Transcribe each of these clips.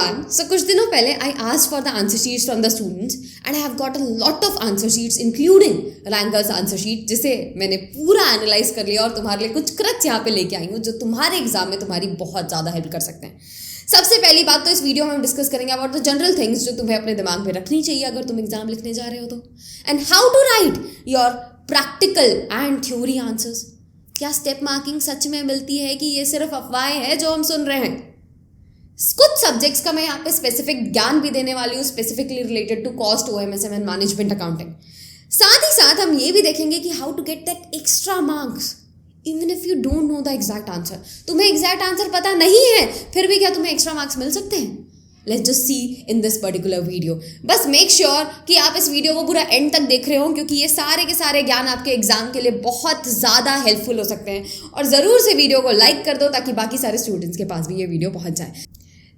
everyone. So कुछ दिनों पहले I asked for the answer sheets from the students and I have got a lot of answer sheets including Rankers answer sheet जिसे मैंने पूरा analyse कर लिया और तुम्हारे लिए कुछ क्रक्स यहाँ पे लेके आई हूँ जो तुम्हारे एग्जाम में तुम्हारी बहुत ज़्यादा हेल्प कर सकते हैं. सबसे पहली बात तो इस वीडियो में हम डिस्कस करेंगे अबाउट द जनरल थिंग्स जो तुम्हें अपने दिमाग में रखनी चाहिए अगर तुम एग्जाम लिखने जा रहे हो तो. And how to write your practical and theory answers. क्या स्टेप मार्किंग सच में मिलती है कि ये सिर्फ अफवाहें हैं जो हम सुन रहे हैं. कुछ सब्जेक्ट्स का मैं यहाँ पे स्पेसिफिक ज्ञान भी देने वाली हूँ specifically related to cost, OMSM and management accounting. साथ ही साथ हम ये भी देखेंगे कि how to get that extra marks even if you don't know the exact answer. तुम्हें एग्जैक्ट आंसर पता नहीं है फिर भी क्या तुम्हें एक्स्ट्रा मार्क्स मिल सकते हैं. Let's just see in this particular video. बस मेक श्योर कि आप इस वीडियो को पूरा एंड तक देख रहे हो क्योंकि ये सारे के सारे ज्ञान आपके एग्जाम के लिए बहुत ज़्यादा हेल्पफुल हो सकते हैं. और ज़रूर से वीडियो को लाइक कर दो ताकि बाकी सारे स्टूडेंट्स के पास भी ये वीडियो पहुंच जाए.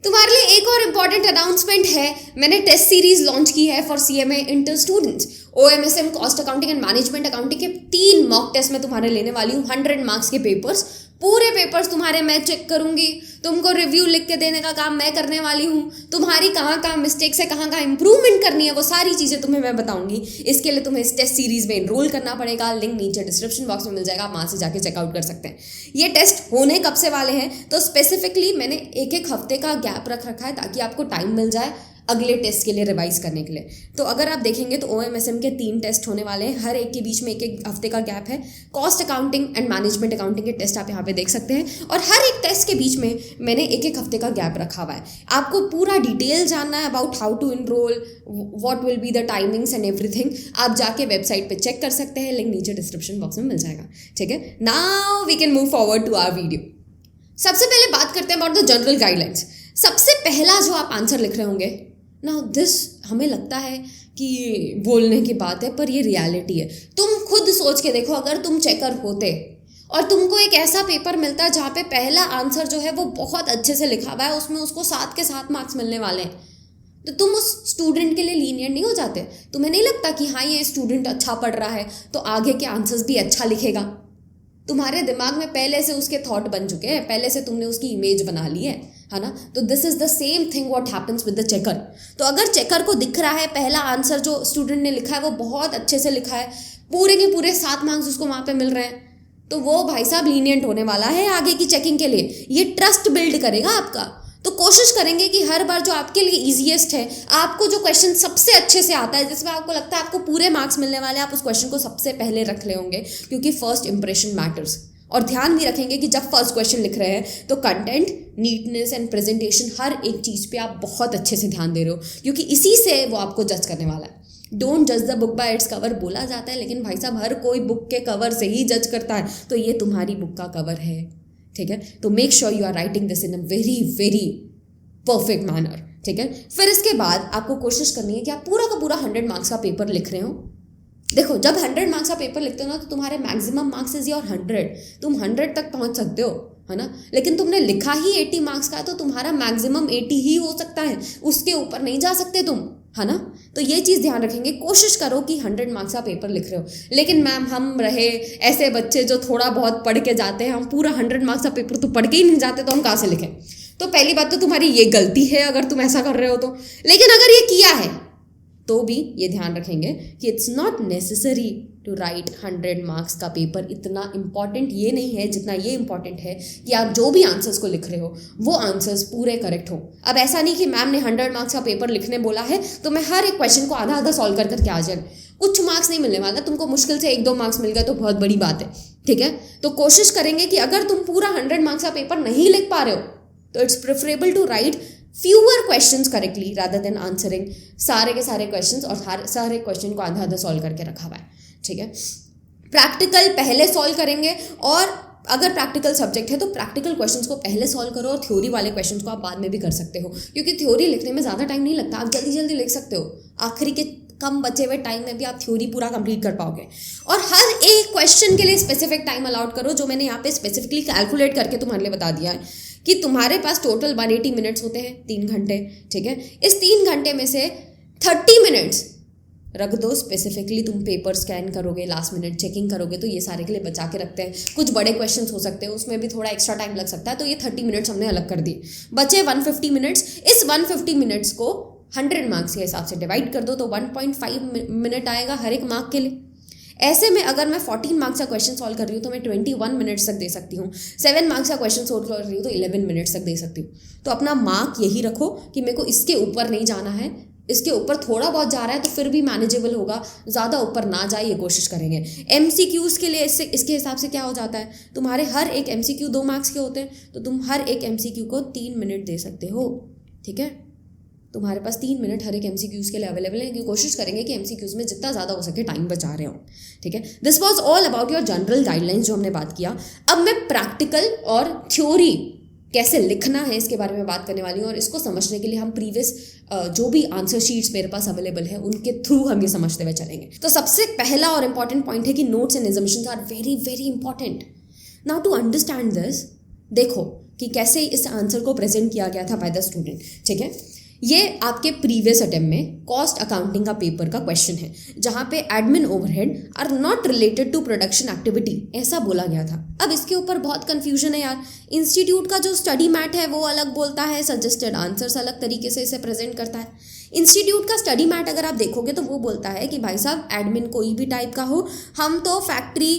तुम्हारे लिए एक और इम्पॉर्टेंट अनाउंसमेंट है. मैंने टेस्ट सीरीज लॉन्च की है for CMA inter students. OMSM cost accounting and management accounting के 3 मॉक टेस्ट में तुम्हारे लेने वाली हूँ. 100 मार्क्स के पेपर्स, पूरे पेपर्स तुम्हारे मैं चेक करूंगी. तुमको रिव्यू लिख के देने का काम मैं करने वाली हूँ. तुम्हारी कहाँ कहाँ मिस्टेक्स है, कहाँ कहाँ इंप्रूवमेंट करनी है, वो सारी चीज़ें तुम्हें मैं बताऊंगी. इसके लिए तुम्हें इस टेस्ट सीरीज में एनरोल करना पड़ेगा. लिंक नीचे डिस्क्रिप्शन बॉक्स में मिल जाएगा, आप वहाँ से जाके चेकआउट कर सकते हैं. ये टेस्ट होने कब से वाले हैं तो स्पेसिफिकली मैंने एक हफ्ते का गैप रख रखा है ताकि आपको टाइम मिल जाए अगले टेस्ट के लिए रिवाइज करने के लिए. तो अगर आप देखेंगे तो OMSM के 3 टेस्ट होने वाले हैं. हर एक के बीच में एक हफ्ते का गैप है. Cost accounting and management accounting के टेस्ट आप यहाँ पे देख सकते हैं और हर एक टेस्ट के बीच में मैंने एक हफ्ते का गैप रखा हुआ है. आपको पूरा डिटेल जानना है about how to enroll, what will be the timings and everything. आप जाके वेबसाइट पर चेक कर सकते हैं. लिंक नीचे डिस्क्रिप्शन बॉक्स में मिल जाएगा. ठीक है, now we can move forward to our video. सबसे पहले बात करते हैं अबाउट द जनरल गाइडलाइंस. सबसे पहला जो आप आंसर लिख रहे होंगे नाउ दिस, हमें लगता है कि बोलने की बात है पर ये रियलिटी है. तुम खुद सोच के देखो अगर तुम चेकर होते और तुमको एक ऐसा पेपर मिलता जहाँ पे पहला आंसर जो है वो बहुत अच्छे से लिखा हुआ है, उसमें उसको 7 के 7 मार्क्स मिलने वाले हैं, तो तुम उस स्टूडेंट के लिए लीनियंट नहीं हो जाते. तुम्हें नहीं लगता कि हाँ ये स्टूडेंट अच्छा पढ़ रहा है तो आगे के आंसर्स भी अच्छा लिखेगा. तुम्हारे दिमाग में पहले से उसके थॉट बन चुके हैं, पहले से तुमने उसकी इमेज बना ली है ना. तो this is the same thing what happens with the checker. तो अगर चेकर को दिख रहा है पहला आंसर जो स्टूडेंट ने लिखा है वो बहुत अच्छे से लिखा है, पूरे के पूरे 7 मार्क्स उसको वहाँ पे मिल रहे हैं, तो वो भाई साहब लीनियंट होने वाला है आगे की चेकिंग के लिए. ये ट्रस्ट बिल्ड करेगा आपका. तो कोशिश करेंगे कि हर बार जो आपके लिए ईजीएस्ट है, आपको जो क्वेश्चन सबसे अच्छे से आता है, जिसमें आपको लगता है आपको पूरे मार्क्स मिलने वाले हैं, आप उस क्वेश्चन को सबसे पहले रख ले होंगे क्योंकि फर्स्ट इंप्रेशन मैटर्स. और ध्यान भी रखेंगे कि जब फर्स्ट क्वेश्चन लिख रहे हैं तो कंटेंट, नीटनेस एंड प्रेजेंटेशन हर एक चीज़ पे आप बहुत अच्छे से ध्यान दे रहे हो क्योंकि इसी से वो आपको जज करने वाला है. डोंट जज the book by its cover बोला जाता है, लेकिन भाई साहब हर कोई बुक के कवर से ही जज करता है, तो ये तुम्हारी बुक का कवर है. ठीक है, तो make sure you are writing this in a very very perfect manner. ठीक है, फिर इसके बाद आपको कोशिश करनी है कि आप पूरा का पूरा 100 मार्क्स का पेपर लिख रहे हो. देखो जब 100 मार्क्स का पेपर लिखते हो ना तो तुम्हारे मैक्सिमम मार्क्स इज योर 100. तुम 100 तक पहुंच सकते हो, है ना. लेकिन तुमने लिखा ही 80 मार्क्स का तो तुम्हारा मैक्सिमम 80 ही हो सकता है, उसके ऊपर नहीं जा सकते तुम, है ना. तो ये चीज़ ध्यान रखेंगे. कोशिश करो कि 100 मार्क्स का पेपर लिख रहे हो. लेकिन मैम हम रहे ऐसे बच्चे जो थोड़ा बहुत पढ़ के जाते हैं, हम पूरा 100 मार्क्स का पेपर तो पढ़ के ही नहीं जाते, तो हम कहाँ से लिखें. तो पहली बात तो तुम्हारी ये गलती है अगर तुम ऐसा कर रहे हो तो. लेकिन अगर ये किया है तो भी ये ध्यान रखेंगे कि it's not necessary to write 100 marks का पेपर. इतना इम्पॉर्टेंट ये नहीं है जितना ये इम्पॉर्टेंट है कि आप जो भी आंसर्स को लिख रहे हो वो आंसर्स पूरे करेक्ट हो. अब ऐसा नहीं कि मैम ने 100 मार्क्स का पेपर लिखने बोला है तो मैं हर एक क्वेश्चन को आधा आधा सॉल्व करके आ जाए. कुछ मार्क्स नहीं मिलने वाला, तुमको मुश्किल से 1-2 मार्क्स मिल गए तो बहुत बड़ी बात है. ठीक है, तो कोशिश करेंगे कि अगर तुम पूरा 100 मार्क्स का पेपर नहीं लिख पा रहे हो तो it's preferable to write fewer questions correctly rather than answering सारे के सारे questions और सारे क्वेश्चन को आधा आधा सॉल्व करके रखा हुआ है. ठीक है, प्रैक्टिकल पहले सॉल्व करेंगे और अगर प्रैक्टिकल सब्जेक्ट है तो प्रैक्टिकल क्वेश्चंस को पहले सॉल्व करो और थ्योरी वाले क्वेश्चंस को आप बाद में भी कर सकते हो क्योंकि थ्योरी लिखने में ज़्यादा टाइम नहीं लगता. आप जल्दी जल्दी लिख सकते हो, आखिरी के कम बचे हुए टाइम में भी आप थ्योरी पूरा कंप्लीट कर पाओगे. और हर एक क्वेश्चन के लिए स्पेसिफिक टाइम अलाउट करो, जो मैंने यहाँ पे स्पेसिफिकली कैलकुलेट करके तुम्हारे लिए बता दिया है कि तुम्हारे पास टोटल 180 मिनट्स होते हैं, 3 घंटे. ठीक है, इस 3 घंटे में से 30 मिनट्स रख दो स्पेसिफिकली, तुम पेपर स्कैन करोगे, लास्ट मिनट चेकिंग करोगे, तो ये सारे के लिए बचा के रखते हैं। कुछ बड़े क्वेश्चंस हो सकते हैं, उसमें भी थोड़ा एक्स्ट्रा टाइम लग सकता है, तो ये 30 मिनट्स हमने अलग कर दिए। बचे 150 मिनट्स। इस 150 मिनट्स को 100 मार्क्स के हिसाब से डिवाइड कर दो, तो 1.5 मिनट आएगा हर एक मार्क के लिए। ऐसे में अगर मैं 14 मार्क्स का क्वेश्चन सॉल्व कर रही हूँ तो मैं 21 मिनट्स तक दे सकती हूँ। 7 मार्क्स का क्वेश्चन सॉल्व कर रही हूँ तो 11 मिनट्स तक दे सकती हूँ। तो अपना मार्क यही रखो कि मेरे को इसके ऊपर नहीं जाना है, इसके ऊपर थोड़ा बहुत जा रहा है तो फिर भी मैनेजेबल होगा, ज़्यादा ऊपर ना जाए ये कोशिश करेंगे। MCQs के लिए इसके हिसाब से क्या हो जाता है, तुम्हारे हर एक MCQ 2 मार्क्स के होते हैं, तो तुम हर एक MCQ को 3 मिनट दे सकते हो। ठीक है, तुम्हारे पास 3 मिनट हर एक MCQs के लिए अवेलेबल है, कि कोशिश करेंगे कि MCQs में जितना ज़्यादा हो सके टाइम बचा रहे हो। ठीक है, this was all about your general guidelines जो हमने बात किया। अब मैं प्रैक्टिकल और थ्योरी कैसे लिखना है इसके बारे में बात करने वाली हूँ, और इसको समझने के लिए हम प्रीवियस जो भी आंसर शीट्स मेरे पास अवेलेबल है उनके थ्रू हम ये समझते हुए चलेंगे। तो सबसे पहला और इम्पॉर्टेंट पॉइंट है कि notes and assumptions are very very important. Now to understand this, देखो कि कैसे इस आंसर को प्रेजेंट किया गया था बाय द स्टूडेंट। ठीक है, ये आपके प्रीवियस अटेम्प्ट में कॉस्ट अकाउंटिंग का पेपर का क्वेश्चन है, जहाँ पे admin overhead are not related to production activity ऐसा बोला गया था। अब इसके ऊपर बहुत कंफ्यूजन है यार। इंस्टीट्यूट का जो स्टडी मैट है वो अलग बोलता है, सजेस्टेड आंसर्स अलग तरीके से इसे प्रेजेंट करता है। इंस्टीट्यूट का स्टडी मैट अगर आप देखोगे तो वो बोलता है कि भाई साहब एडमिन कोई भी टाइप का हो, हम तो फैक्ट्री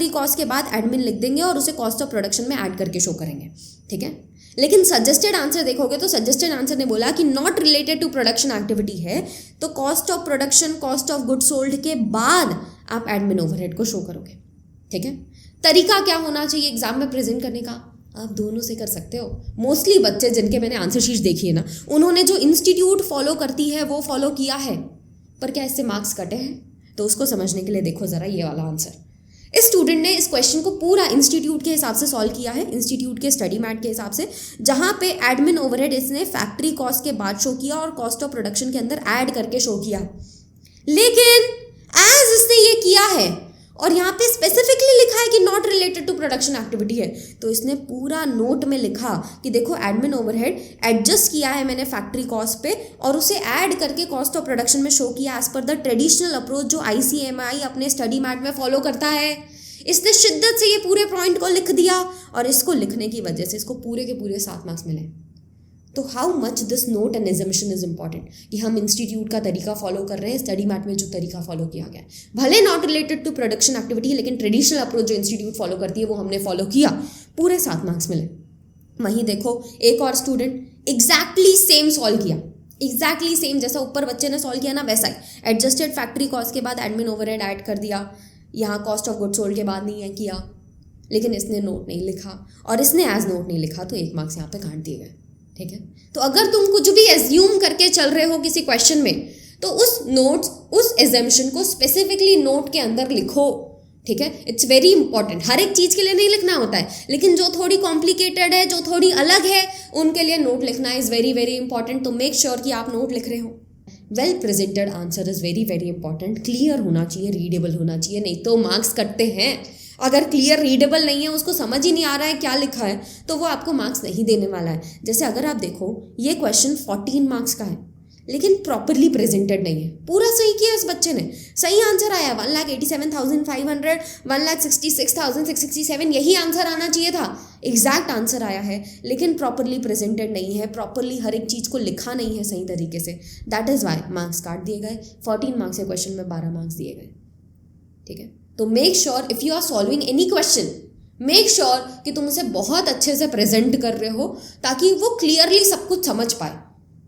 कॉस्ट के बाद एडमिन लिख देंगे और उसे कॉस्ट ऑफ प्रोडक्शन में ऐड करके शो करेंगे। ठीक है, लेकिन सजेस्टेड आंसर देखोगे तो सजेस्टेड आंसर ने बोला कि not related to production activity है, तो cost of production, cost of good sold के बाद आप एडमिन ओवरहेड को शो करोगे। ठीक है, तरीका क्या होना चाहिए एग्जाम में प्रेजेंट करने का, आप दोनों से कर सकते हो। मोस्टली बच्चे जिनके मैंने आंसर शीट देखी है ना, उन्होंने जो इंस्टीट्यूट फॉलो करती है वो फॉलो किया है, पर क्या इससे मार्क्स कटे हैं? तो उसको समझने के लिए देखो ज़रा ये वाला आंसर। इस स्टूडेंट ने इस क्वेश्चन को पूरा इंस्टीट्यूट के हिसाब से सॉल्व किया है, इंस्टीट्यूट के स्टडी मैट के हिसाब से, जहां पे एडमिन ओवरहेड इसने फैक्ट्री कॉस्ट के बाद शो किया और कॉस्ट ऑफ प्रोडक्शन के अंदर ऐड करके शो किया। लेकिन एज इसने ये किया है और यहाँ पे स्पेसिफिकली लिखा है कि not related to production activity है, तो इसने पूरा नोट में लिखा कि देखो एडमिन ओवरहेड एडजस्ट किया है मैंने फैक्ट्री कॉस्ट पे और उसे ऐड करके कॉस्ट ऑफ प्रोडक्शन में शो किया as per the traditional approach जो ICMI अपने स्टडी मैट में फॉलो करता है। इसने शिद्दत से ये पूरे पॉइंट को लिख दिया और इसको लिखने की वजह से इसको पूरे के पूरे 7 मार्क्स मिले। तो how much this note and assumption is important कि हम इंस्टीट्यूट का तरीका फॉलो कर रहे हैं, स्टडी मैट में जो तरीका फॉलो किया गया है, भले not related to production activity, लेकिन ट्रेडिशनल अप्रोच जो इंस्टीट्यूट फॉलो करती है वो हमने फॉलो किया, पूरे 7 मार्क्स मिले। वहीं देखो एक और स्टूडेंट एग्जैक्टली सेम सॉल्व किया, एग्जैक्टली सेम जैसा ऊपर बच्चे ने सॉल्व किया ना वैसा ही, एडजस्टेड फैक्ट्री कॉस्ट के बाद एडमिन ओवरहेड ऐड कर दिया, यहाँ कॉस्ट ऑफ गुड सोल्ड के बाद नहीं है किया, लेकिन इसने नोट नहीं लिखा और इसने एज नोट नहीं लिखा, तो 1 मार्क्स यहाँ पे काट दिए गए। ठीक है, तो अगर तुम कुछ भी एज्यूम करके चल रहे हो किसी क्वेश्चन में, तो उस नोट्स, उस एजम्पशन को स्पेसिफिकली नोट के अंदर लिखो। ठीक है, इट्स वेरी इंपॉर्टेंट। हर एक चीज़ के लिए नहीं लिखना होता है, लेकिन जो थोड़ी कॉम्प्लिकेटेड है, जो थोड़ी अलग है, उनके लिए नोट लिखना इज़ वेरी वेरी इंपॉर्टेंट। तो मेक श्योर कि आप नोट लिख रहे हो। Well presented answer is very very important. Clear होना चाहिए, रीडेबल होना चाहिए, नहीं तो मार्क्स कटते हैं। अगर क्लियर रीडेबल नहीं है, उसको समझ ही नहीं आ रहा है क्या लिखा है, तो वो आपको मार्क्स नहीं देने वाला है। जैसे अगर आप देखो ये क्वेश्चन 14 मार्क्स का है, लेकिन प्रॉपरली प्रेजेंटेड नहीं है। पूरा सही किया इस बच्चे ने, सही आंसर आया 1,87,500, 1,66,667, यही आंसर आना चाहिए था, एग्जैक्ट आंसर आया है, लेकिन प्रॉपरली प्रेजेंटेड नहीं है, प्रॉपरली हर एक चीज़ को लिखा नहीं है सही तरीके से। दैट इज़ वाई मार्क्स काट दिए गए। 14 मार्क्स के क्वेश्चन में 12 मार्क्स दिए गए। ठीक है, तो make sure if you are solving any question, make sure कि तुम उसे बहुत अच्छे से प्रेजेंट कर रहे हो, ताकि वो क्लियरली सब कुछ समझ पाए।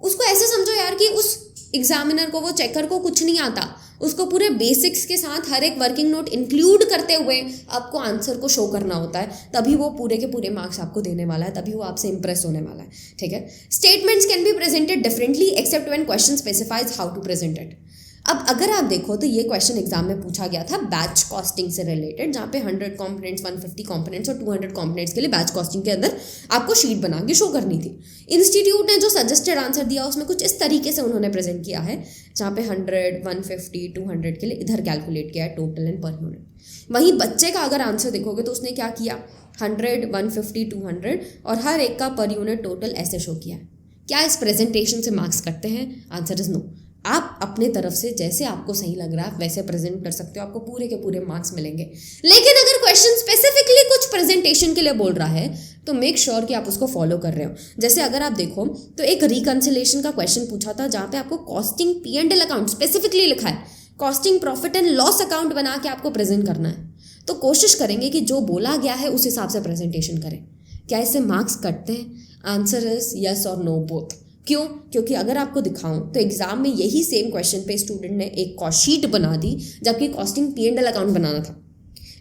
उसको ऐसे समझो यार कि उस एग्जामिनर को, वो चेकर को कुछ नहीं आता, उसको पूरे बेसिक्स के साथ हर एक वर्किंग नोट इंक्लूड करते हुए आपको आंसर को शो करना होता है, तभी वो पूरे के पूरे मार्क्स आपको देने वाला है, तभी वो आपसे इंप्रेस होने वाला है। ठीक है, statements can be presented differently except when question specifies how to present it. अब अगर आप देखो तो ये क्वेश्चन एग्जाम में पूछा गया था बैच कॉस्टिंग से रिलेटेड, जहाँ पे 100 कॉम्पोनेंट्स, 150 कॉम्पोनेंट्स और 200 कॉम्पोनेंट्स के लिए बैच कॉस्टिंग के अंदर आपको शीट बना के शो करनी थी। इंस्टीट्यूट ने जो सजेस्टेड आंसर दिया उसमें कुछ इस तरीके से उन्होंने प्रेजेंट किया है, जहाँ पे 100, 150, 200 के लिए इधर कैलकुलेट किया है टोटल एंड पर यूनिट। वहीं बच्चे का अगर आंसर देखोगे तो उसने क्या किया, 100, 150, 200 और हर एक का पर यूनिट टोटल ऐसे शो किया है। क्या इस प्रेजेंटेशन से मार्क्स कटते हैं? Answer is no. आप अपने तरफ से जैसे आपको सही लग रहा है आप वैसे प्रेजेंट कर सकते हो, आपको पूरे के पूरे मार्क्स मिलेंगे। लेकिन अगर क्वेश्चन स्पेसिफिकली कुछ प्रेजेंटेशन के लिए बोल रहा है तो मेक श्योर कि आप उसको फॉलो कर रहे हो। जैसे अगर आप देखो तो एक रिकंसिलेशन का क्वेश्चन पूछा था जहाँ पे आपको कॉस्टिंग P&L अकाउंट स्पेसिफिकली लिखा है, costing profit and loss account बना के आपको प्रेजेंट करना है। तो कोशिश करेंगे कि जो बोला गया है उस हिसाब से प्रेजेंटेशन करें। क्या इससे मार्क्स कटते हैं? आंसर इज यस और नो बोथ। क्यों? क्योंकि अगर आपको दिखाऊं तो एग्जाम में यही सेम क्वेश्चन पे स्टूडेंट ने एक कॉस्ट शीट बना दी जबकि कॉस्टिंग P&L अकाउंट बनाना था,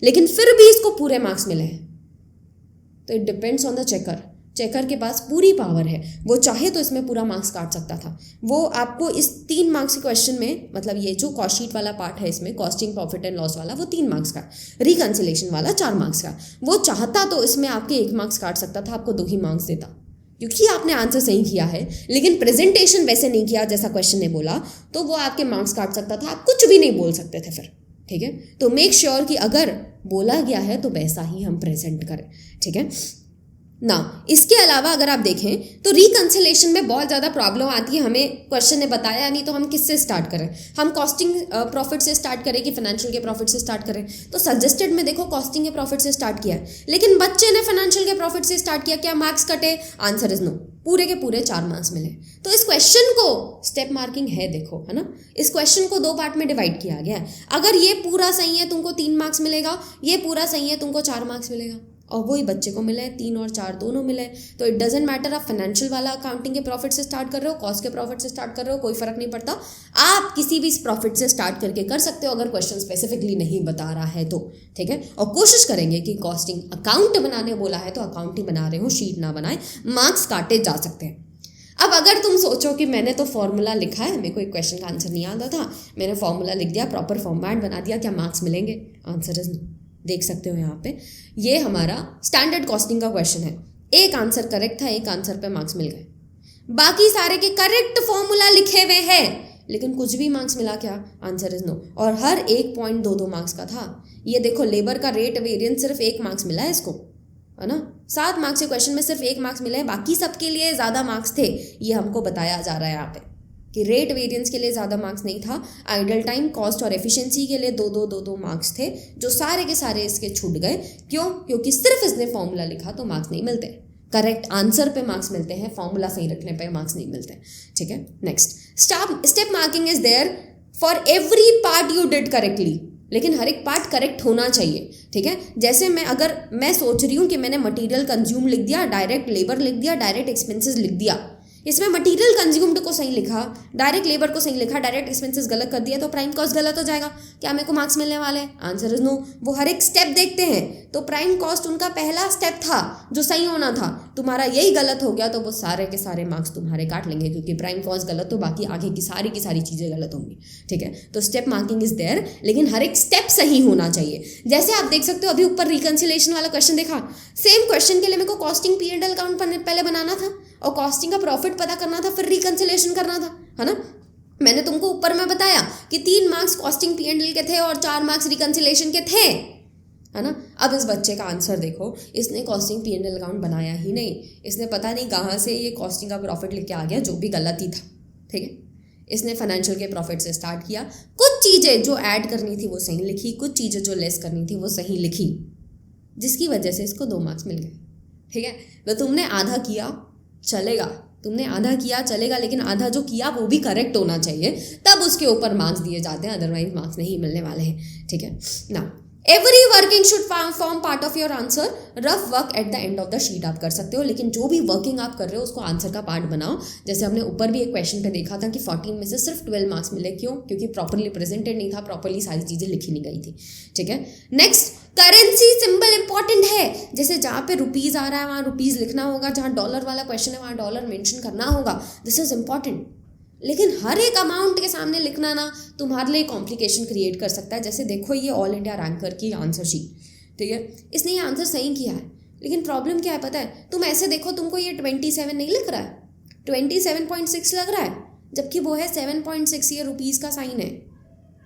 लेकिन फिर भी इसको पूरे मार्क्स मिले हैं। तो it depends on the checker. Checker के पास पूरी पावर है, वो चाहे तो इसमें पूरा मार्क्स काट सकता था। वो आपको इस 3 मार्क्स के क्वेश्चन में, मतलब ये जो कॉस्ट शीट वाला पार्ट है इसमें कॉस्टिंग प्रॉफिट एंड लॉस वाला, वो 3 मार्क्स का, रिकंसिलेशन वाला 4 मार्क्स का। वो चाहता तो इसमें आपके 1 मार्क्स काट सकता था, आपको 2 ही मार्क्स देता, क्योंकि आपने आंसर सही किया है लेकिन प्रेजेंटेशन वैसे नहीं किया जैसा क्वेश्चन ने बोला, तो वो आपके मार्क्स काट सकता था, आप कुछ भी नहीं बोल सकते थे फिर। ठीक है, तो मेक श्योर कि अगर बोला गया है तो वैसा ही हम प्रेजेंट करें। ठीक है ना। इसके अलावा अगर आप देखें तो रिकंसिलेशन में बहुत ज़्यादा प्रॉब्लम आती है। हमें क्वेश्चन ने बताया नहीं तो हम किससे स्टार्ट करें? हम कॉस्टिंग प्रॉफिट से स्टार्ट करें कि फाइनेंशियल के प्रॉफिट से स्टार्ट करें? तो सजेस्टेड में देखो कॉस्टिंग के प्रॉफिट से स्टार्ट किया है, लेकिन बच्चे ने फाइनेंशियल के प्रॉफिट से स्टार्ट किया। क्या मार्क्स कटे? आंसर इज नो, पूरे के पूरे 4 मार्क्स मिले। तो इस क्वेश्चन को स्टेप मार्किंग है, देखो है ना। इस क्वेश्चन को 2 पार्ट में डिवाइड किया गया है। अगर ये पूरा सही है तुमको 3 मार्क्स मिलेगा, ये पूरा सही है तुमको 4 मार्क्स मिलेगा, और वही बच्चे को मिले 3 और 4 दोनों मिले। तो इट डजेंट मैटर आप फाइनेंशियल वाला अकाउंटिंग के प्रॉफिट से स्टार्ट कर रहे हो, कॉस्ट के प्रॉफिट से स्टार्ट कर रहे हो, कोई फर्क नहीं पड़ता। आप किसी भी प्रॉफिट से स्टार्ट करके कर सकते हो अगर क्वेश्चन स्पेसिफिकली नहीं बता रहा है तो। ठीक है, और कोशिश करेंगे कि कॉस्टिंग अकाउंट बनाने बोला है तो अकाउंट ही बना रहे हो, शीट ना बनाए, मार्क्स काटे जा सकते हैं। अब अगर तुम सोचो कि मैंने तो फॉर्मूला लिखा है, मेरे को एक क्वेश्चन का आंसर नहीं आता था, मैंने फॉर्मूला लिख दिया, प्रॉपर फॉर्मेट बना दिया, क्या मार्क्स मिलेंगे? Answer is no. देख सकते हो यहाँ पे ये हमारा स्टैंडर्ड कॉस्टिंग का क्वेश्चन है। एक आंसर करेक्ट था, एक आंसर पे मार्क्स मिल गए, बाकी सारे के करेक्ट फॉर्मूला लिखे हुए हैं लेकिन कुछ भी मार्क्स मिला क्या? Answer is no. और हर एक पॉइंट 2-2 मार्क्स का था। ये देखो लेबर का रेट वेरिएंस सिर्फ 1 मार्क्स मिला है इसको, है ना। 7 मार्क्स के क्वेश्चन में सिर्फ 1 मार्क्स मिला है, बाकी सबके लिए ज़्यादा मार्क्स थे। ये हमको बताया जा रहा है यहाँ पे कि रेट वेरिएंस के लिए ज़्यादा मार्क्स नहीं था, आइडल टाइम, कॉस्ट और एफिशिएंसी के लिए 2-2 मार्क्स थे, जो सारे के सारे इसके छूट गए। क्यों? क्योंकि सिर्फ इसने फॉर्मूला लिखा तो मार्क्स नहीं मिलते, करेक्ट आंसर पे मार्क्स मिलते हैं, फॉर्मूला सही रखने पे मार्क्स नहीं मिलते। ठीक है, next step marking is there for every part you did correctly, लेकिन हर एक पार्ट करेक्ट होना चाहिए। ठीक है, जैसे अगर मैं सोच रही हूँ कि मैंने मटेरियल कंज्यूम लिख दिया, डायरेक्ट लेबर लिख दिया, डायरेक्ट एक्सपेंसेस लिख दिया, इसमें मटेरियल कंज्यूम्ड को सही लिखा, डायरेक्ट लेबर को सही लिखा, डायरेक्ट एक्सपेंसेस गलत कर दिया, तो प्राइम कॉस्ट गलत हो जाएगा। क्या मेरे को मार्क्स मिलने वाले हैं? Answer is no. वो हर एक स्टेप देखते हैं, तो प्राइम कॉस्ट उनका पहला स्टेप था जो सही होना था, तुम्हारा यही गलत हो गया तो वो सारे के सारे मार्क्स तुम्हारे काट लेंगे, क्योंकि प्राइम कॉस्ट गलत तो बाकी आगे की सारी चीज़ें गलत होंगी। ठीक है, तो स्टेप मार्किंग इज देयर, लेकिन हर एक स्टेप सही होना चाहिए। जैसे आप देख सकते हो अभी ऊपर रिकंसिलेशन वाला क्वेश्चन देखा, सेम क्वेश्चन के लिए मेरे को कॉस्टिंग P&L अकाउंट पहले बनाना था और कॉस्टिंग का प्रॉफिट पता करना था, फिर रिकंसिलेशन करना था, है ना। मैंने तुमको ऊपर में बताया कि 3 मार्क्स कॉस्टिंग P&L के थे और 4 मार्क्स रिकंसिलेशन के थे, है ना। अब इस बच्चे का आंसर देखो, इसने कॉस्टिंग P&L अकाउंट बनाया ही नहीं, इसने पता नहीं कहाँ से ये कॉस्टिंग का प्रॉफिट लेके आ गया, जो भी गलत ही था। ठीक है, इसने फाइनेंशियल के प्रॉफिट से स्टार्ट किया, कुछ चीज़ें जो ऐड करनी थी वो सही लिखी, कुछ चीज़ें जो लेस करनी थी वो सही लिखी, जिसकी वजह से इसको 2 मार्क्स मिल गए। ठीक है, तो तुमने आधा किया चलेगा, तुमने आधा किया चलेगा, लेकिन आधा जो किया वो भी करेक्ट होना चाहिए, तब उसके ऊपर मार्क्स दिए जाते हैं, अदरवाइज मार्क्स नहीं मिलने वाले हैं। ठीक है ना। Every working should form part of your answer. Rough work at the end of the sheet आप कर सकते हो, लेकिन जो भी वर्किंग आप कर रहे हो उसको आंसर का पार्ट बनाओ। जैसे हमने ऊपर भी एक क्वेश्चन पे देखा था कि 14 में से सिर्फ 12 मार्क्स मिले। क्यों? क्योंकि प्रॉपरली प्रेजेंटेड नहीं था, प्रॉपरली सारी चीज़ें लिखी नहीं गई थी। ठीक है, नेक्स्ट करेंसी सिंबल इंपॉर्टेंट है। जैसे जहाँ पे रुपीज़ आ रहा है वहाँ रुपीज़ लिखना होगा, जहाँ डॉलर वाला क्वेश्चन है वहाँ डॉलर मेंशन करना होगा, दिस इज इंपॉर्टेंट। लेकिन हर एक अमाउंट के सामने लिखना ना तुम्हारे लिए कॉम्प्लिकेशन क्रिएट कर सकता है। जैसे देखो ये ऑल इंडिया रैंकर की आंसर शीट, ठीक है, इसने ये आंसर सही किया है, लेकिन प्रॉब्लम क्या है पता है? तुम ऐसे देखो, तुमको ये 27 नहीं लिख रहा है, 27.6 लग रहा है, जबकि वो है 7.6, ये रुपीज़ का साइन है।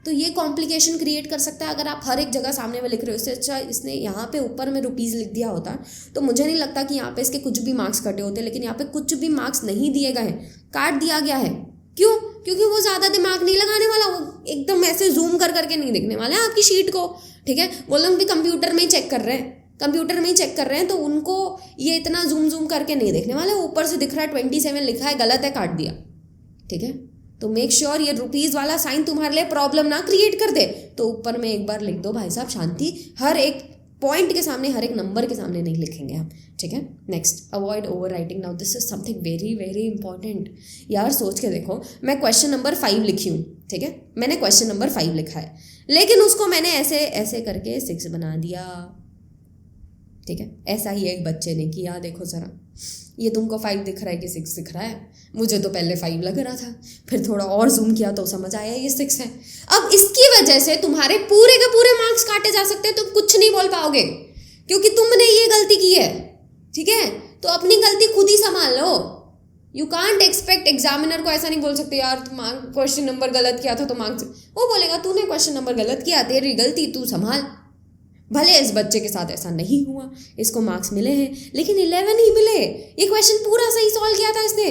तो ये कॉम्प्लिकेशन क्रिएट कर सकता है अगर आप हर एक जगह सामने में लिख रहे हो। इससे अच्छा इसने यहाँ पे ऊपर में रुपीज़ लिख दिया होता, तो मुझे नहीं लगता कि यहाँ पे इसके कुछ भी मार्क्स कटे होते। लेकिन यहाँ पे कुछ भी मार्क्स नहीं दिए गए हैं, काट दिया गया है। क्यों? क्योंकि वो ज़्यादा दिमाग नहीं लगाने वाला, वो एकदम ऐसे जूम कर करके नहीं देखने वाला है आपकी शीट को, ठीक है। वो लोग भी कंप्यूटर में ही चेक कर रहे हैं, तो उनको ये इतना जूम करके नहीं देखने वाले। ऊपर से दिख रहा है 27 लिखा है, गलत है, काट दिया, ठीक है। तो मेक श्योर ये रुपीज़ वाला साइन तुम्हारे लिए प्रॉब्लम ना क्रिएट कर दे। तो ऊपर में एक बार लिख दो भाई साहब, शांति, हर एक पॉइंट के सामने, हर एक नंबर के सामने नहीं लिखेंगे हम, ठीक है। Next, avoid over writing. Now this is something very very important. यार सोच के देखो, मैं क्वेश्चन नंबर 5 लिखी हूँ, ठीक है, मैंने क्वेश्चन नंबर 5 लिखा है, लेकिन उसको मैंने ऐसे ऐसे करके 6 बना दिया, ठीक है। ऐसा ही एक बच्चे ने किया, देखो ज़रा, ये तुमको 5 दिख रहा है कि 6 दिख रहा है? मुझे तो पहले 5 लग रहा था, फिर थोड़ा और जूम किया तो समझ आया ये 6 है। अब इसकी वजह से तुम्हारे पूरे के पूरे मार्क्स काटे जा सकते हैं, तुम कुछ नहीं बोल पाओगे क्योंकि तुमने ये गलती की है, ठीक है। तो अपनी गलती खुद ही संभाल लो। यू कांट एक्सपेक्ट, एग्जामिनर को ऐसा नहीं बोल सकते यार क्वेश्चन नंबर गलत किया था तो मार्क्स, वो बोलेगा तूने क्वेश्चन नंबर गलत किया, तेरी गलती, तू संभाल। भले इस बच्चे के साथ ऐसा नहीं हुआ, इसको मार्क्स मिले हैं, लेकिन 11 ही मिले। ये क्वेश्चन पूरा सही सॉल्व किया था इसने,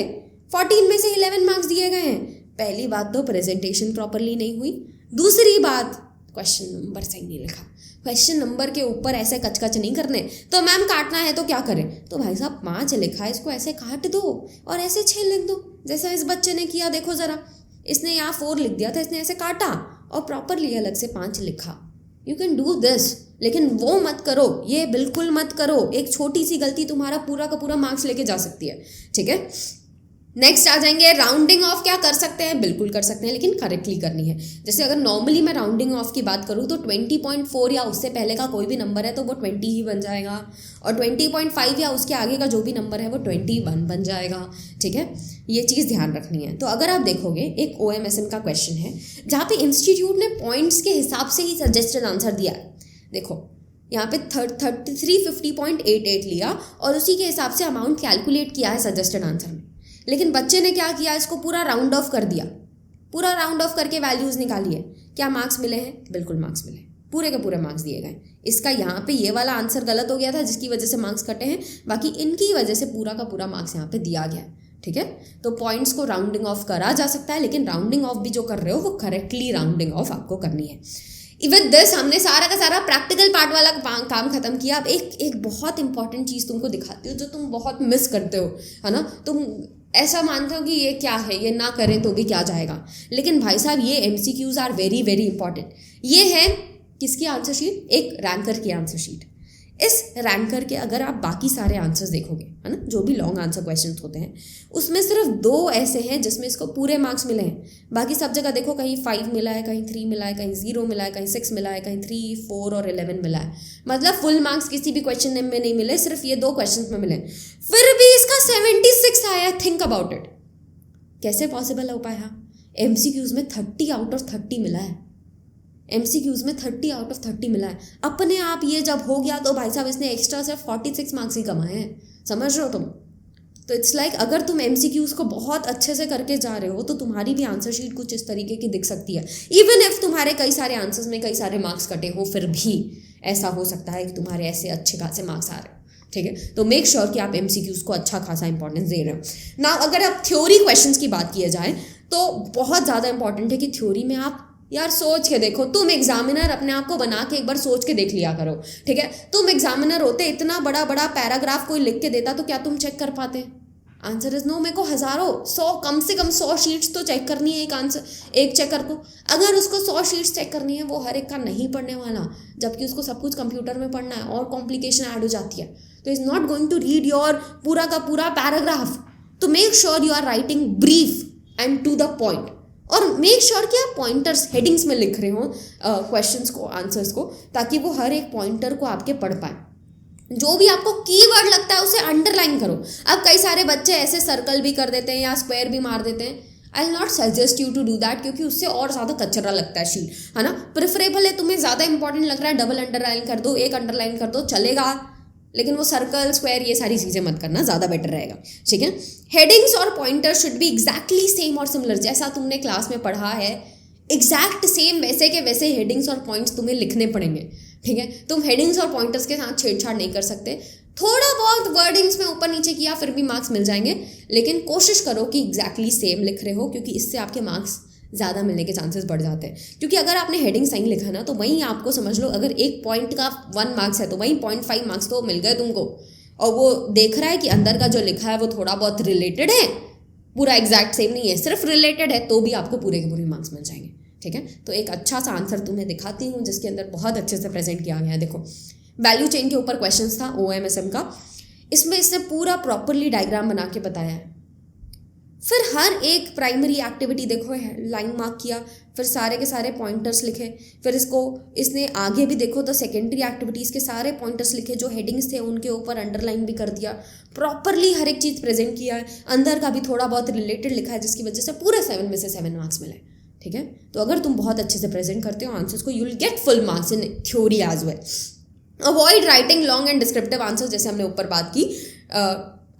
14 में से 11 मार्क्स दिए गए हैं। पहली बात तो प्रेजेंटेशन प्रॉपरली नहीं हुई, दूसरी बात क्वेश्चन नंबर सही नहीं लिखा। क्वेश्चन नंबर के ऊपर ऐसे कचकच नहीं करने। तो मैम काटना है तो क्या करें? तो भाई साहब 5 लिखा है, इसको ऐसे काट दो और ऐसे 6 लिख दो, जैसा इस बच्चे ने किया। देखो ज़रा, इसने यहाँ 4 लिख दिया था, इसने ऐसे काटा और प्रॉपरली अलग से 5 लिखा। यू कैन डू दिस, लेकिन वो मत करो, ये बिल्कुल मत करो। एक छोटी सी गलती तुम्हारा पूरा का पूरा मार्क्स लेके जा सकती है, ठीक है। नेक्स्ट आ जाएंगे राउंडिंग ऑफ। क्या कर सकते हैं? बिल्कुल कर सकते हैं, लेकिन करेक्टली करनी है। जैसे अगर नॉर्मली मैं राउंडिंग ऑफ की बात करूँ तो 20.4 या उससे पहले का कोई भी नंबर है तो वो 20 ही बन जाएगा, और 20.5 या उसके आगे का जो भी नंबर है वो 21 बन जाएगा, ठीक है। ये चीज़ ध्यान रखनी है। तो अगर आप देखोगे, एक OMSN का क्वेश्चन है जहाँ पे इंस्टीट्यूट ने पॉइंट्स के हिसाब से ही सजेस्टेड आंसर दिया है। देखो यहाँ पे 350.88 लिया और उसी के हिसाब से अमाउंट कैलकुलेट किया है सजेस्टेड आंसर में। लेकिन बच्चे ने क्या किया, इसको पूरा राउंड ऑफ कर दिया, पूरा राउंड ऑफ करके वैल्यूज़ निकाली है। क्या मार्क्स मिले हैं? बिल्कुल मार्क्स मिले, पूरे के पूरे मार्क्स दिए गए। इसका यहाँ पे ये वाला आंसर गलत हो गया था जिसकी वजह से मार्क्स कटे हैं, बाकी इनकी वजह से पूरा का पूरा मार्क्स यहाँ पे दिया गया है, ठीक है। तो पॉइंट्स को राउंडिंग ऑफ करा जा सकता है, लेकिन राउंडिंग ऑफ भी जो कर रहे हो वो करेक्टली राउंडिंग ऑफ आपको करनी है। विद दिस हमने सारा का सारा प्रैक्टिकल पार्ट वाला काम खत्म किया। अब एक बहुत इंपॉर्टेंट चीज़ तुमको दिखाती हूँ जो तुम बहुत मिस करते हो, है ना। तुम ऐसा मानते हो कि ये क्या है, ये ना करें तो भी क्या जाएगा, लेकिन भाई साहब ये MCQs are very very important. ये है किसकी आंसर शीट? एक रैंकर की आंसर शीट। इस रैंकर के अगर आप बाकी सारे आंसर्स देखोगे, है ना, जो भी लॉन्ग आंसर क्वेश्चंस होते हैं, उसमें सिर्फ 2 ऐसे हैं जिसमें इसको पूरे मार्क्स मिले हैं। बाकी सब जगह देखो, कहीं 5 मिला है, कहीं 3 मिला है, कहीं 0 मिला है, कहीं 6 मिला है, कहीं 3, 4 और 11 मिला है। मतलब फुल मार्क्स किसी भी क्वेश्चन में नहीं मिले, सिर्फ ये 2 क्वेश्चन में मिले। फिर भी इसका 76 आया। थिंक अबाउट इट, कैसे पॉसिबल हो पाया? MCQs में 30 आउट ऑफ 30 मिला है। MCQs में 30 आउट ऑफ 30 मिला है। अपने आप ये जब हो गया तो भाई साहब इसने एक्स्ट्रा सिर्फ 46 मार्क्स ही कमाए हैं, समझ रहे हो तुम? तो इट्स लाइक अगर तुम MCQs को बहुत अच्छे से करके जा रहे हो तो तुम्हारी भी आंसर शीट कुछ इस तरीके की दिख सकती है। इवन इफ तुम्हारे कई सारे आंसर्स में कई सारे मार्क्स कटे हो, फिर भी ऐसा हो सकता है कि तुम्हारे ऐसे अच्छे खासे मार्क्स आ रहे हो, ठीक है। तो मेक श्योर कि आप MCQs को अच्छा खासा इंपॉर्टेंस दे रहे हो ना। अगर आप थ्योरी क्वेश्चंस की बात किया जाए तो बहुत ज़्यादा इंपॉर्टेंट है कि थ्योरी में आप यार सोच के देखो। तुम एग्जामिनर अपने आप को बना के एक बार सोच के देख लिया करो, ठीक है। तुम एग्जामिनर होते, इतना बड़ा बड़ा पैराग्राफ कोई लिख के देता तो क्या तुम चेक कर पाते? Answer is no. मेरे को हज़ारों, 100, कम से कम 100 शीट्स तो चेक करनी है एक चेकर को। अगर उसको 100 शीट्स चेक करनी है, वो हर एक का नहीं पढ़ने वाला, जबकि उसको सब कुछ कंप्यूटर में पढ़ना है और कॉम्प्लिकेशन ऐड हो जाती है। तो is not going to read your पूरा का पूरा पैराग्राफ। तो make sure you are writing brief and to the point, और मेक श्योर कि आप पॉइंटर्स हेडिंग्स में लिख रहे हो क्वेश्चंस को, आंसर्स को, ताकि वो हर एक पॉइंटर को आपके पढ़ पाए। जो भी आपको कीवर्ड लगता है उसे अंडरलाइन करो। अब कई सारे बच्चे ऐसे सर्कल भी कर देते हैं या स्क्वायर भी मार देते हैं। I will not suggest you to do that, क्योंकि उससे और ज़्यादा कचरा लगता है शीट, है ना। प्रेफरेबल है, तुम्हें ज़्यादा इंपॉर्टेंट लग रहा है, डबल अंडरलाइन कर दो, एक अंडरलाइन कर दो, चलेगा, लेकिन वो सर्कल स्क्वायर ये सारी चीज़ें मत करना, ज़्यादा बेटर रहेगा, ठीक है। हेडिंग्स और pointer should be exactly same और सिमिलर। जैसा तुमने क्लास में पढ़ा है एग्जैक्ट सेम वैसे के वैसे हेडिंग्स और पॉइंट्स तुम्हें लिखने पड़ेंगे, ठीक है। तुम हेडिंग्स और पॉइंटर्स के साथ छेड़छाड़ नहीं कर सकते। थोड़ा बहुत वर्डिंग्स में ऊपर नीचे किया फिर भी मार्क्स मिल जाएंगे, लेकिन कोशिश करो कि एग्जैक्टली सेम लिख रहे हो, क्योंकि इससे आपके मार्क्स ज़्यादा मिलने के चांसेस बढ़ जाते हैं। क्योंकि अगर आपने हेडिंग सही लिखा ना तो वहीं आपको समझ लो, अगर एक पॉइंट का 1 मार्क्स है तो वहीं 0.5 मार्क्स तो मिल गए तुमको। और वो देख रहा है कि अंदर का जो लिखा है वो थोड़ा बहुत रिलेटेड है, पूरा एग्जैक्ट सेम नहीं है, सिर्फ रिलेटेड है, तो भी आपको पूरे के पूरे मार्क्स मिल जाएंगे। ठीक है, तो एक अच्छा सा आंसर तुम्हें दिखाती हूँ जिसके अंदर बहुत अच्छे से प्रेजेंट किया गया है। देखो, वैल्यू चेन के ऊपर क्वेश्चंस था OMSM का, इसमें इसने पूरा प्रॉपरली डायग्राम बना के बताया है। फिर हर एक प्राइमरी एक्टिविटी देखो लाइन मार्क किया, फिर सारे के सारे पॉइंटर्स लिखे, फिर इसने आगे भी देखो तो सेकेंडरी एक्टिविटीज़ के सारे पॉइंटर्स लिखे, जो हेडिंग्स थे उनके ऊपर अंडरलाइन भी कर दिया, प्रॉपरली हर एक चीज़ प्रेजेंट किया है, अंदर का भी थोड़ा बहुत रिलेटेड लिखा है, जिसकी वजह से पूरे 7 में से 7 मार्क्स मिले। ठीक है, तो अगर तुम बहुत अच्छे से प्रेजेंट करते हो आंसर्स को, you will get full marks in theory as well. Avoid writing long and descriptive answers, जैसे हमने ऊपर बात की।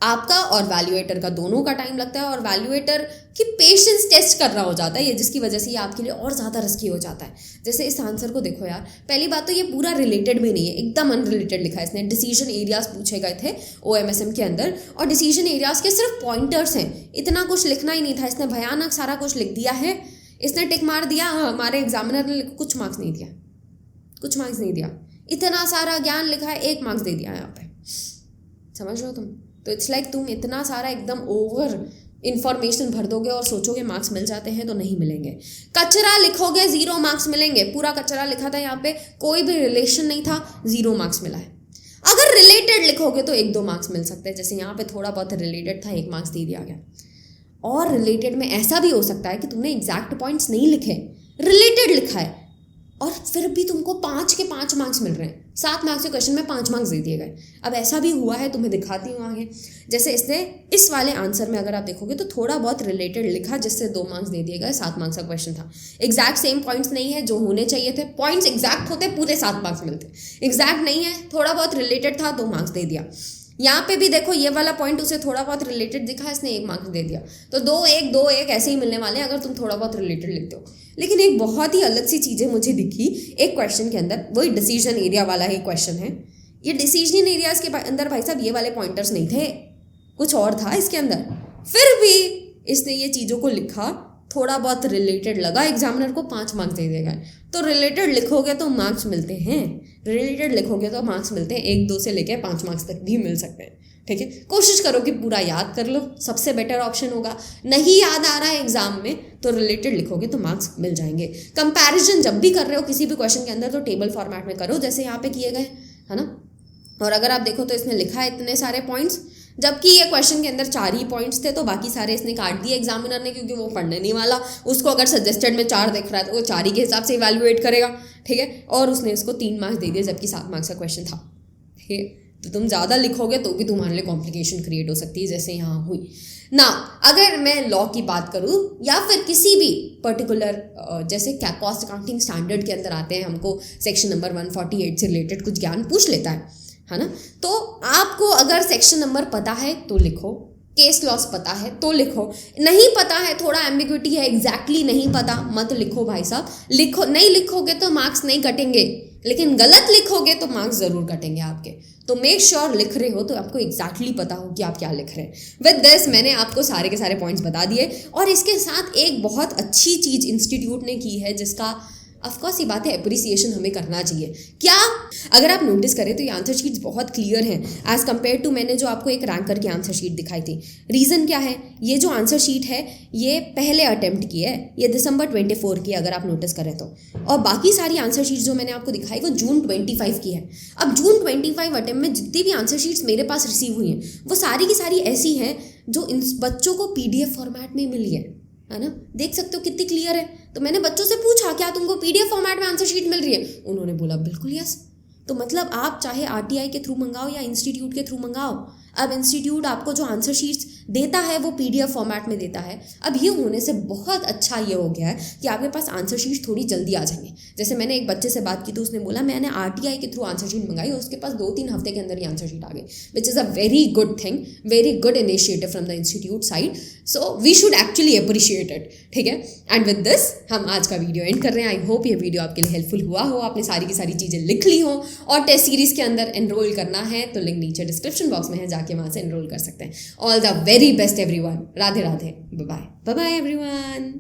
आपका और वैल्यूएटर का दोनों का टाइम लगता है, और वैल्यूएटर की पेशेंस टेस्ट करना हो जाता है ये, जिसकी वजह से ये आपके लिए और ज़्यादा रिस्की हो जाता है। जैसे इस आंसर को देखो यार, पहली बात तो ये पूरा रिलेटेड भी नहीं है, एकदम अनरिलेटेड लिखा है इसने। डिसीजन एरियाज पूछे गए थे OMSM के अंदर, और डिसीजन एरियाज के सिर्फ पॉइंटर्स हैं, इतना कुछ लिखना ही नहीं था। इसने भयानक सारा कुछ लिख दिया है, इसने टिक मार दिया, हमारे एग्जामिनर ने कुछ मार्क्स नहीं दिया, कुछ मार्क्स नहीं दिया, इतना सारा ज्ञान लिखा है, 1 मार्क्स दे दिया यहाँ पे, समझ लो तुम। तो इट्स लाइक तुम इतना सारा एकदम ओवर इन्फॉर्मेशन भर दोगे और सोचोगे मार्क्स मिल जाते हैं, तो नहीं मिलेंगे। कचरा लिखोगे 0 मार्क्स मिलेंगे, पूरा कचरा लिखा था यहाँ पे, कोई भी रिलेशन नहीं था, 0 मार्क्स मिला है। अगर रिलेटेड लिखोगे तो 1-2 मार्क्स मिल सकते हैं, जैसे यहाँ पे थोड़ा बहुत रिलेटेड था, 1 मार्क्स दे दिया गया। और रिलेटेड में ऐसा भी हो सकता है कि तुमने एग्जैक्ट पॉइंट्स नहीं लिखे, रिलेटेड लिखा है, और फिर भी तुमको 5 के 5 मार्क्स मिल रहे हैं, 7 मार्क्स के क्वेश्चन में 5 मार्क्स दे दिए गए। अब ऐसा भी हुआ है, तुम्हें दिखाती हूँ आगे। जैसे इसने इस वाले आंसर में अगर आप देखोगे तो थोड़ा बहुत रिलेटेड लिखा, जिससे 2 मार्क्स दे दिए गए, 7 मार्क्स का क्वेश्चन था। एग्जैक्ट सेम पॉइंट्स नहीं है जो होने चाहिए थे, पॉइंट्स एग्जैक्ट होते पूरे 7 मार्क्स मिलते, एग्जैक्ट नहीं है, थोड़ा बहुत रिलेटेड था, 2 मार्क्स दे दिया। यहाँ पे भी देखो, ये वाला पॉइंट उसे थोड़ा बहुत रिलेटेड दिखा, इसने 1 मार्क्स दे दिया, तो 2-1 ऐसे ही मिलने वाले हैं अगर तुम थोड़ा बहुत रिलेटेड लिखते हो। लेकिन एक बहुत ही अलग सी चीज़ें मुझे दिखी एक क्वेश्चन के अंदर, वही डिसीजन एरिया वाला ही क्वेश्चन है। ये डिसीजन एरियाज के अंदर भाई साहब ये वाले पॉइंटर्स नहीं थे, कुछ और था इसके अंदर, फिर भी इसने ये चीज़ों को लिखा, थोड़ा बहुत रिलेटेड लगा, एग्जामिनर को 5 मार्क्स दे देगा। तो रिलेटेड लिखोगे तो मार्क्स मिलते हैं, रिलेटेड लिखोगे तो मार्क्स मिलते हैं, 1-2 से लेकर 5 मार्क्स तक भी मिल सकते हैं। ठीक है, कोशिश करो कि पूरा याद कर लो, सबसे बेटर ऑप्शन होगा। नहीं याद आ रहा है एग्जाम में तो रिलेटेड लिखोगे तो मार्क्स मिल जाएंगे। कंपैरिजन जब भी कर रहे हो किसी भी क्वेश्चन के अंदर तो टेबल फॉर्मेट में करो, जैसे यहाँ पे किए गए, है ना। और अगर आप देखो तो इसने लिखा है इतने सारे पॉइंट्स, जबकि ये क्वेश्चन के अंदर 4 ही पॉइंट्स थे, तो बाकी सारे इसने काट दिए एग्जामिनर ने, क्योंकि वो पढ़ने नहीं वाला। उसको अगर सजेस्टेड में 4 दिख रहा है तो वो 4 ही के हिसाब से इवैल्यूएट करेगा। ठीक है, और उसने इसको 3 मार्क्स दे दिए, जबकि 7 मार्क्स का क्वेश्चन था। ठीक है, तो तुम ज़्यादा लिखोगे तो भी तुम्हारे लिए कॉम्प्लिकेशन क्रिएट हो सकती है, जैसे यहाँ हुई ना। अगर मैं लॉ की बात करूँ या फिर किसी भी पर्टिकुलर, जैसे कॉस्ट अकाउंटिंग स्टैंडर्ड के अंदर आते हैं, हमको सेक्शन नंबर 148 से रिलेटेड कुछ ज्ञान पूछ लेता है ना। तो आपको अगर सेक्शन नंबर पता है तो लिखो, केस लॉस पता है तो लिखो, नहीं पता है, थोड़ा एम्बिग्विटी है, एग्जैक्टली नहीं पता, मत लिखो भाई साहब। लिखो, नहीं लिखोगे तो मार्क्स नहीं कटेंगे, लेकिन गलत लिखोगे तो मार्क्स ज़रूर कटेंगे आपके। तो मेक श्योर लिख रहे हो तो आपको एग्जैक्टली पता हो कि आप क्या लिख रहे हैं। विद दिस मैंने आपको सारे के सारे पॉइंट्स बता दिए, और इसके साथ एक बहुत अच्छी चीज़ इंस्टीट्यूट ने की है, जिसका ऑफकोर्स ये बात है, अप्रिसिएशन हमें करना चाहिए। क्या, अगर आप नोटिस करें तो ये आंसर शीट्स बहुत क्लियर हैं एज़ कम्पेयर टू मैंने जो आपको एक रैंकर की आंसर शीट दिखाई थी। रीज़न क्या है, ये जो आंसर शीट है ये पहले अटेम्प्ट की है, ये दिसंबर 24 की, अगर आप नोटिस करें तो। और बाकी सारी आंसर शीट्स जो मैंने आपको दिखाई वो जून 25 की है। अब जून 25 अटेम्प्ट में जितनी भी आंसर शीट्स मेरे पास रिसीव हुई हैं वो सारी की सारी ऐसी हैं जो इन बच्चों को PDF फॉर्मेट में मिली है ना। देख सकते हो कितनी क्लियर है। तो मैंने बच्चों से पूछा, क्या तुमको PDF फॉर्मेट में आंसर शीट मिल रही है? उन्होंने बोला बिल्कुल यस। तो मतलब आप चाहे RTI के थ्रू मंगाओ या इंस्टीट्यूट के थ्रू मंगाओ, अब इंस्टीट्यूट आपको जो आंसर शीट्स देता है वो PDF फॉर्मेट में देता है। अब ये होने से बहुत अच्छा ये हो गया है कि आपके पास आंसर शीट्स थोड़ी जल्दी आ जाएंगे। जैसे मैंने एक बच्चे से बात की तो उसने बोला मैंने RTI के थ्रू आंसर शीट मंगाई और उसके पास 2-3 हफ्ते के अंदर ही आंसर शीट आ गई, which is a very good thing, very good initiative from the institute side. So we should actually appreciate it, ठीक है। एंड विद दिस हम आज का वीडियो एंड कर रहे हैं। आई होप ये वीडियो आपके लिए हेल्पफुल हुआ हो, आपने सारी की सारी चीज़ें लिख ली हो, और टेस्ट सीरीज़ के अंदर एनरोल करना है तो लिंक नीचे डिस्क्रिप्शन बॉक्स में है, जाके वहाँ से एनरोल कर सकते हैं। All the very best everyone. Radhe Radhe, bye bye, bye bye everyone.